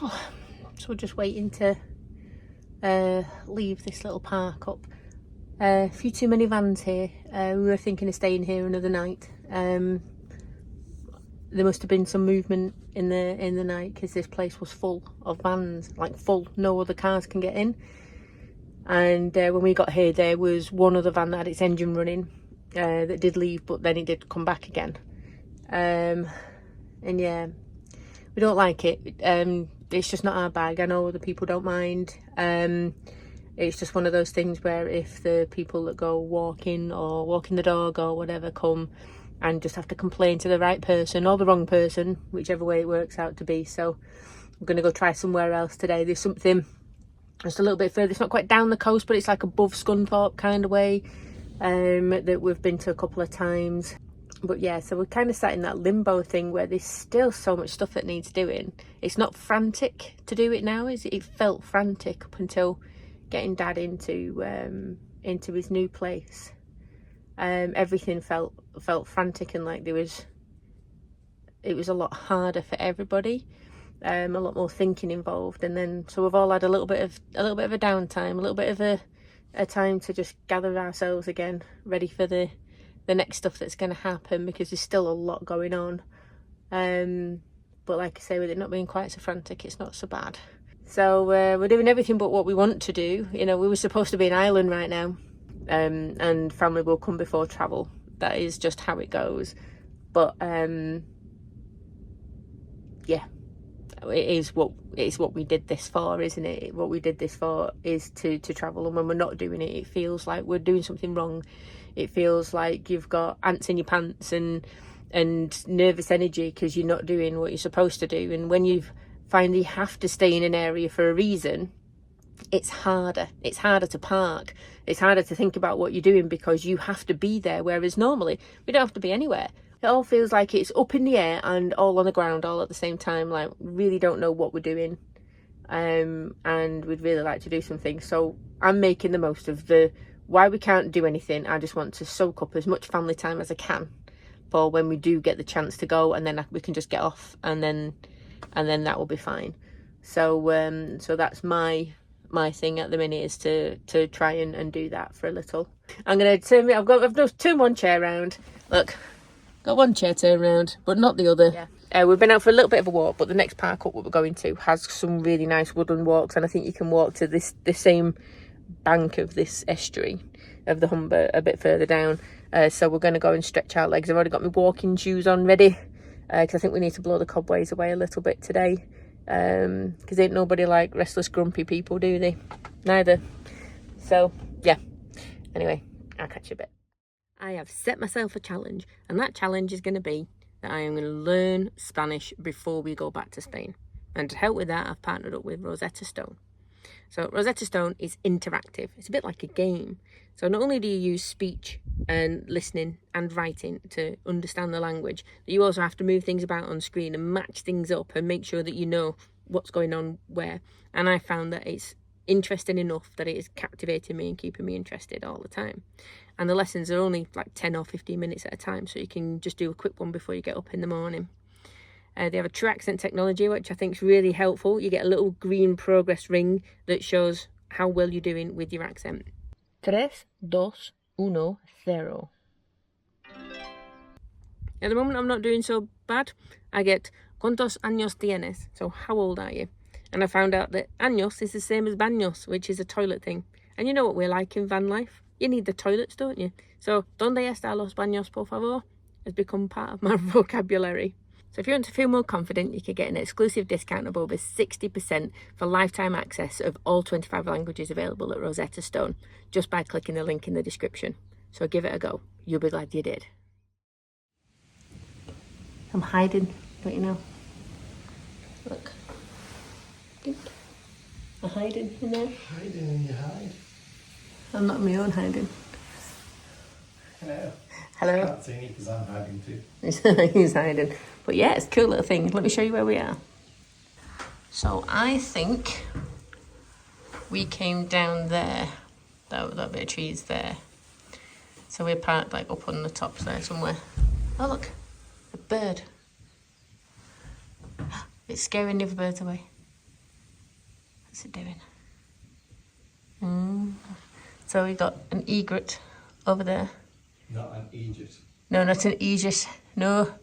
So we're just waiting to leave this little park up. A few too many vans here. We were thinking of staying here another night. There must have been some movement in the night, because this place was full of vans, like full, no other cars can get in. And when we got here, there was one other van that had its engine running that did leave, but then it did come back again. And yeah, we don't like it. It's just not our bag. I know other people don't mind. It's just one of those things where if the people that go walking or walking the dog or whatever come and just have to complain to the right person or the wrong person, whichever way it works out to be. So I'm going to go try somewhere else today. There's something just a little bit further. It's not quite down the coast, but it's like above Scunthorpe kind of way, that we've been to a couple of times. But yeah, so we're kind of sat in that limbo thing where there's still so much stuff that needs doing. It's not frantic to do it now, is it? It felt frantic up until getting Dad into his new place. Everything felt frantic, and like it was a lot harder for everybody. A lot more thinking involved, and then so we've all had a little bit of a downtime, a little bit of a time to just gather ourselves again, ready for the next stuff that's going to happen, because there's still a lot going on. But like I say, with it not being quite so frantic, it's not so bad. So we're doing everything but what we want to do. You know, we were supposed to be in Ireland right now, and family will come before travel. That is just how it goes. But yeah, it's what we did this for, isn't it? What we did this for is to travel, and when we're not doing it, it feels like we're doing something wrong. It feels like you've got ants in your pants and nervous energy because you're not doing what you're supposed to do. And when you find you have to stay in an area for a reason, it's harder. It's harder to park. It's harder to think about what you're doing because you have to be there, whereas normally we don't have to be anywhere. It all feels like it's up in the air and all on the ground all at the same time. Like, we really don't know what we're doing, and we'd really like to do something. So I'm making the most of why we can't do anything. I just want to soak up as much family time as I can for when we do get the chance to go, and then we can just get off, and then that will be fine. So so that's my thing at the minute, is to try and do that for a little. I'm gonna turn. I've just turned one chair around. Look, got one chair turned around, but not the other. Yeah. We've been out for a little bit of a walk, but the next park up we're going to has some really nice wooden walks, and I think you can walk to the same bank of this estuary of the Humber a bit further down. So we're going to go and stretch our legs. I've already got my walking shoes on ready, because I think we need to blow the cobwebs away a little bit today, because ain't nobody like restless grumpy people, do they? Neither. So yeah, anyway, I'll catch you a bit. I have set myself a challenge, and that challenge is going to be that I am going to learn Spanish before we go back to Spain. And to help with that, I've partnered up with Rosetta Stone. So Rosetta Stone is interactive. It's a bit like a game. So not only do you use speech and listening and writing to understand the language, but you also have to move things about on screen and match things up and make sure that you know what's going on where. And I found that it's interesting enough that it is captivating me and keeping me interested all the time. And the lessons are only like 10 or 15 minutes at a time, so you can just do a quick one before you get up in the morning. They have a true accent technology, which I think is really helpful. You get a little green progress ring that shows how well you're doing with your accent. 3, 2, 1, 0. At the moment, I'm not doing so bad. I get ¿Cuántos años tienes? So how old are you? And I found out that años is the same as baños, which is a toilet thing. And you know what we're like in van life? You need the toilets, don't you? So, ¿Dónde están los baños, por favor? Has become part of my vocabulary. So if you want to feel more confident, you could get an exclusive discount of over 60% for lifetime access of all 25 languages available at Rosetta Stone, just by clicking the link in the description. So give it a go. You'll be glad you did. I'm hiding, don't you know? Look. I'm hiding in there. Hiding and you hide. I'm not my own hiding. Hello. Hello. I can't see me because I'm hiding too. He's hiding. But yeah, it's a cool little thing. Let me show you where we are. So I think we came down there. That bit of trees there. So we're parked like up on the top there somewhere. Oh look, a bird. It's scaring the other birds away. What's it doing? So we got an egret over there. Not an Egypt. No, not an egret. No.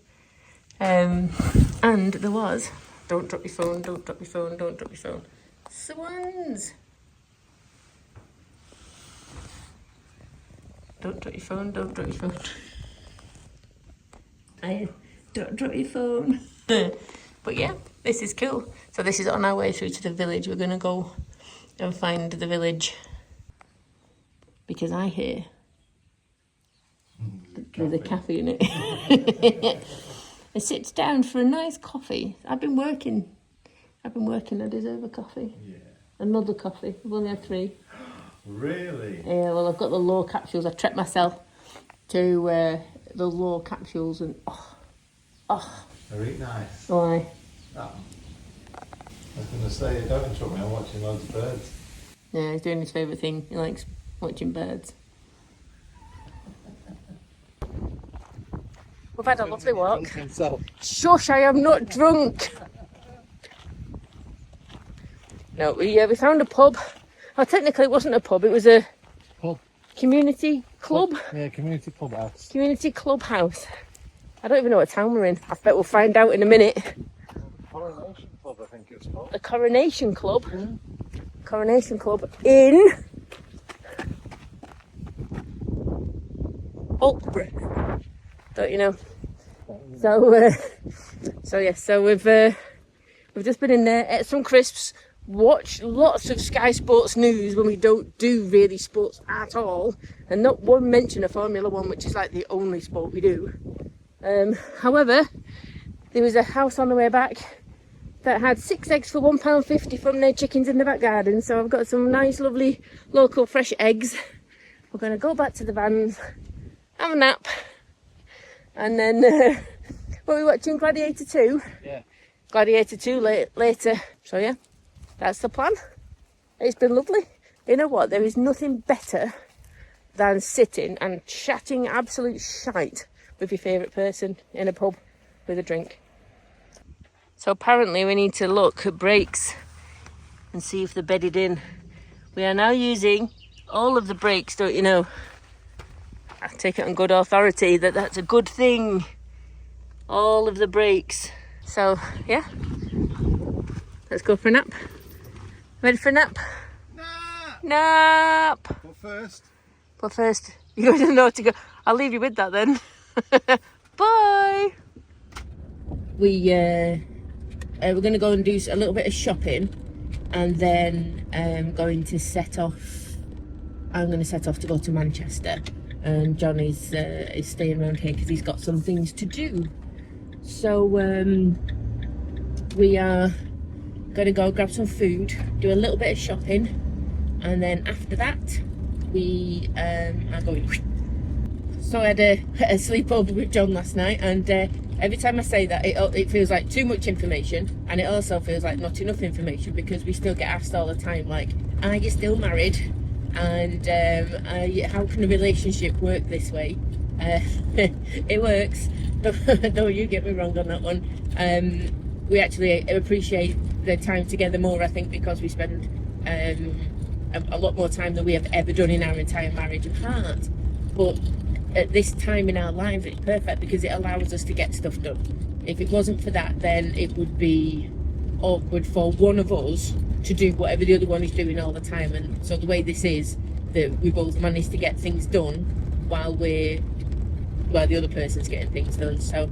And there was, don't drop your phone, don't drop your phone, don't drop your phone. Swans. Don't drop your phone, don't drop your phone. Don't drop your phone. But yeah, this is cool. So this is on our way through to the village. We're going to go and find the village. Because I hear there's a cafe in it. It sits down for a nice coffee. I've been working. I deserve a coffee. Yeah. Another coffee. I've only had 3. Really? Yeah, well, I've got the low capsules. I treated myself to the low capsules and They're really nice. Why? I was going to say, don't interrupt me, I'm watching loads of birds. Yeah, he's doing his favourite thing. He likes watching birds. We've had a lovely walk. Shush, I am not drunk. No, we found a pub. Oh, technically it wasn't a pub, it was a Pub. Community club. Yeah, community clubhouse. Community clubhouse. I don't even know what town we're in. I bet we'll find out in a minute. Coronation Club, I think it's called. The Coronation Club. Coronation Club in Oakborough. Don't you know? So we've just been in there, ate some crisps, watched lots of Sky Sports news when we don't do really sports at all, and not one mention of Formula 1, which is like the only sport we do. However, there was a house on the way back that had 6 eggs for £1.50 from their chickens in the back garden, so I've got some nice lovely local fresh eggs. We're going to go back to the vans, have a nap, and then we're watching Gladiator 2. Yeah. Gladiator 2 later. So yeah, that's the plan. It's been lovely. You know what? There is nothing better than sitting and chatting absolute shite with your favourite person in a pub with a drink. So apparently we need to look at brakes and see if they're bedded in. We are now using all of the brakes, don't you know? I take it on good authority that that's a good thing. All of the brakes. So yeah, let's go for a nap. Ready for a nap? Nap! But first, you don't know to go. I'll leave you with that then. Bye! We're going to go and do a little bit of shopping, and then going to set off. I'm going to set off to go to Manchester, and John is staying around here because he's got some things to do. So we are going to go grab some food, do a little bit of shopping, and then after that we are going. So I had a sleepover with John last night, and every time I say that, it feels like too much information, and it also feels like not enough information, because we still get asked all the time, like, are you still married? And how can a relationship work this way? It works. Don't you get me wrong on that one. We actually appreciate the time together more, I think, because we spend a lot more time than we have ever done in our entire marriage apart. But at this time in our lives, it's perfect because it allows us to get stuff done. If it wasn't for that, then it would be awkward for one of us to do whatever the other one is doing all the time. And so the way this is, that we both manage to get things done while the other person's getting things done. So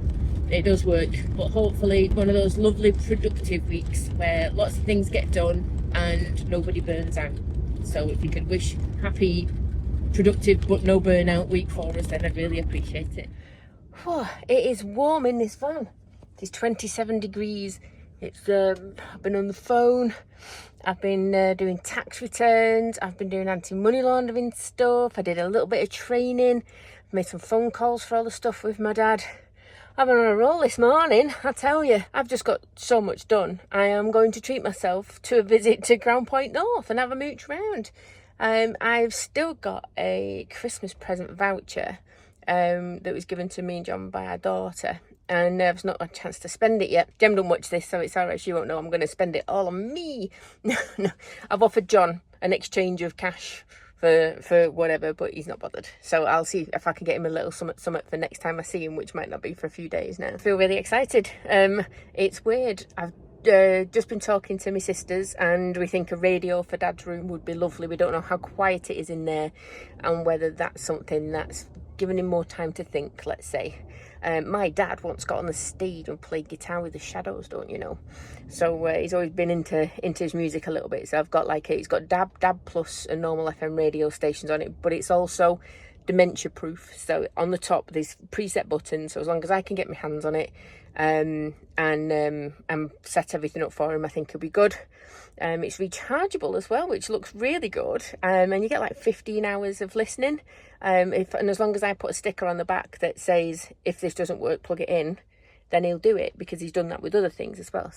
it does work, but hopefully one of those lovely productive weeks where lots of things get done and nobody burns out. So if you could wish happy, productive but no burnout week for us, then I'd really appreciate it. It is warm in this van. It's 27 degrees. It's I've been on the phone, I've been doing tax returns, I've been doing anti-money laundering stuff, I did a little bit of training, made some phone calls for all the stuff with my dad. I've been on a roll this morning, I tell you. I've just got so much done. I am going to treat myself to a visit to Ground Point North and have a mooch round. I've still got a Christmas present voucher that was given to me and John by our daughter. and I've not had a chance to spend it yet. Jem don't watch this, so it's alright, she won't know I'm going to spend it all on me. No, I've offered John an exchange of cash for whatever, but he's not bothered. So I'll see if I can get him a little something for next time I see him, which might not be for a few days now. I feel really excited. It's weird. I've just been talking to my sisters, and we think a radio for Dad's room would be lovely. We don't know how quiet it is in there and whether that's something that's giving him more time to think, let's say. My dad once got on the stage and played guitar with the Shadows, don't you know? So he's always been into his music a little bit. So I've got he's got DAB Plus and normal FM radio stations on it, but it's also dementia proof. So on the top there's preset buttons, so as long as I can get my hands on it and set everything up for him, I think he'll be good. It's rechargeable as well, which looks really good, and you get like 15 hours of listening, and as long as I put a sticker on the back that says if this doesn't work, plug it in, then he'll do it, because he's done that with other things as well.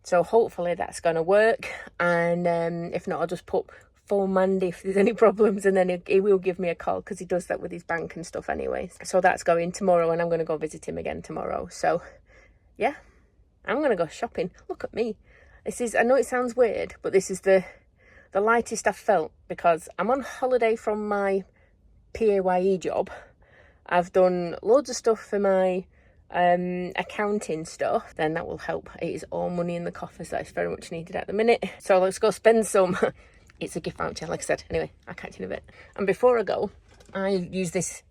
So hopefully that's going to work, and if not, I'll just put phone Mandy if there's any problems, and then he will give me a call, because he does that with his bank and stuff anyway. So that's going tomorrow, and I'm going to go visit him again tomorrow. So yeah, I'm going to go shopping. Look at me. This is, I know it sounds weird, but this is the lightest I've felt, because I'm on holiday from my PAYE job. I've done loads of stuff for my accounting stuff. Then that will help. It is all money in the coffers that is very much needed at the minute. So let's go spend some. It's a gift voucher, like I said. Anyway, I'll catch you in a bit. And before I go, I used this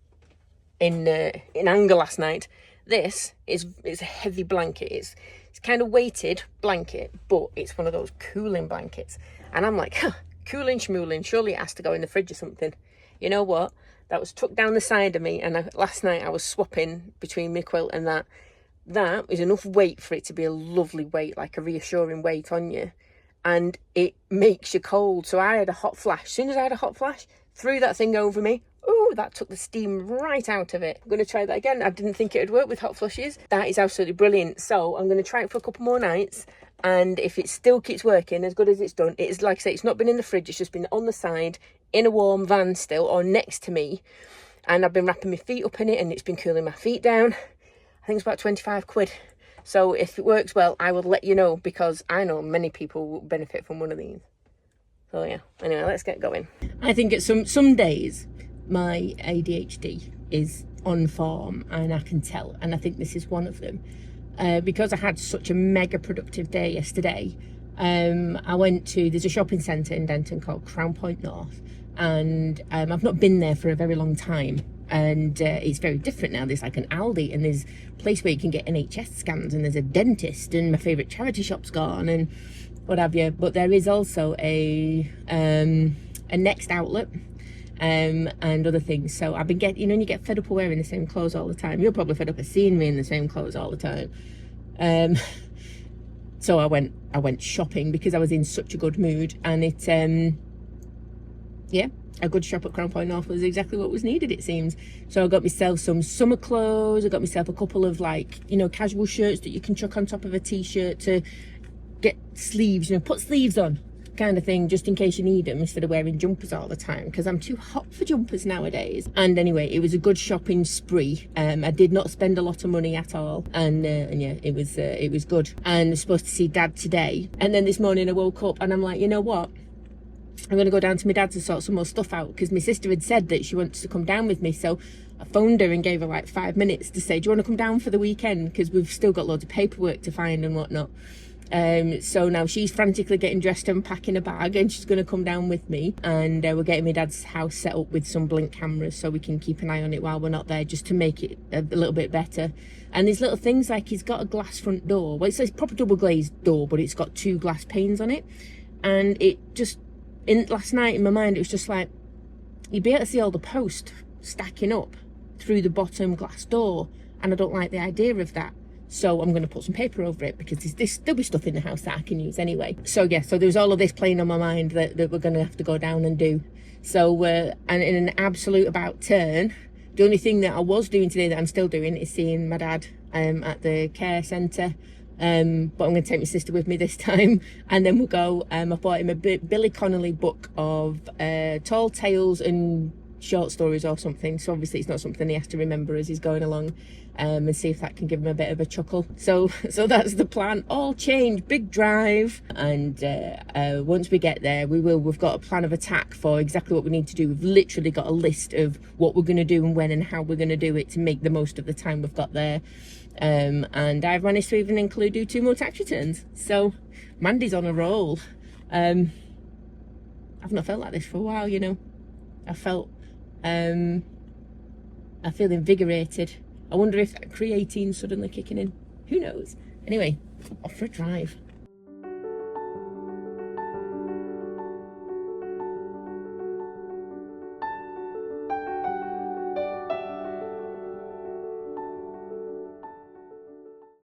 in anger last night. This is a heavy blanket. It's kind of weighted blanket, but it's one of those cooling blankets. And I'm like, cooling schmooling, surely it has to go in the fridge or something. You know what? That was tucked down the side of me, and last night I was swapping between my quilt and that. That is enough weight for it to be a lovely weight, like a reassuring weight on you. And it makes you cold. So I had a hot flash. As soon as I had a hot flash, threw that thing over me. Ooh, that took the steam right out of it. I'm going to try that again. I didn't think it would work with hot flushes. That is absolutely brilliant. So I'm going to try it for a couple more nights. And if it still keeps working as good as it's done, it's like I say, it's not been in the fridge. It's just been on the side in a warm van still, or next to me. And I've been wrapping my feet up in it, and it's been cooling my feet down. I think it's about 25 quid. So if it works well, I will let you know, because I know many people will benefit from one of these. So yeah, anyway, let's get going. I think at some days my ADHD is on form, and I can tell, and I think this is one of them. Because I had such a mega productive day yesterday, I went to, there's a shopping centre in Denton called Crown Point North, and I've not been there for a very long time, and it's very different now. There's like an Aldi, and there's a place where you can get NHS scans, and there's a dentist, and my favourite charity shop's gone, and what have you. But there is also a Next outlet, and other things. So I've been getting, you know, you get fed up of wearing the same clothes all the time. You're probably fed up of seeing me in the same clothes all the time. So I went shopping because I was in such a good mood, and it yeah, a good shop at Crown Point North was exactly what was needed, it seems. So I got myself some summer clothes. I got myself a couple of, like, you know, casual shirts that you can chuck on top of a t-shirt to get sleeves, you know, put sleeves on kind of thing, just in case you need them, instead of wearing jumpers all the time, because I'm too hot for jumpers nowadays. And anyway, it was a good shopping spree. I did not spend a lot of money at all, and yeah, it was good. And I'm supposed to see Dad today, and then this morning I woke up and I'm like, you know what, I'm going to go down to my dad's and sort some more stuff out, because my sister had said that she wants to come down with me. So I phoned her and gave her like 5 minutes to say, do you want to come down for the weekend, because we've still got loads of paperwork to find and whatnot. So now she's frantically getting dressed and packing a bag, and she's going to come down with me, and we're getting my dad's house set up with some blink cameras so we can keep an eye on it while we're not there, just to make it a little bit better. And there's little things like, he's got a glass front door. Well, it's a proper double glazed door, but it's got 2 glass panes on it, and it just, last night in my mind, it was just like, you'd be able to see all the posts stacking up through the bottom glass door, and I don't like the idea of that. So I'm going to put some paper over it, because there'll be stuff in the house that I can use anyway. So yeah, so there's all of this playing on my mind that we're going to have to go down and do. So and in an absolute about turn, the only thing that I was doing today that I'm still doing is seeing my dad at the care centre. But I'm going to take my sister with me this time, and then we'll go. I bought him a Billy Connolly book of tall tales and short stories or something, so obviously it's not something he has to remember as he's going along. and see if that can give them a bit of a chuckle. So that's the plan. All change, big drive, and once we get there, we've got a plan of attack for exactly what we need to do. We've literally got a list of what we're going to do and when and how we're going to do it to make the most of the time we've got there. And I've managed to even do 2 more tax returns. So Mandy's on a roll. I've not felt like this for a while, you know. I feel invigorated. I wonder if that creatine suddenly kicking in. Who knows? Anyway, off for a drive.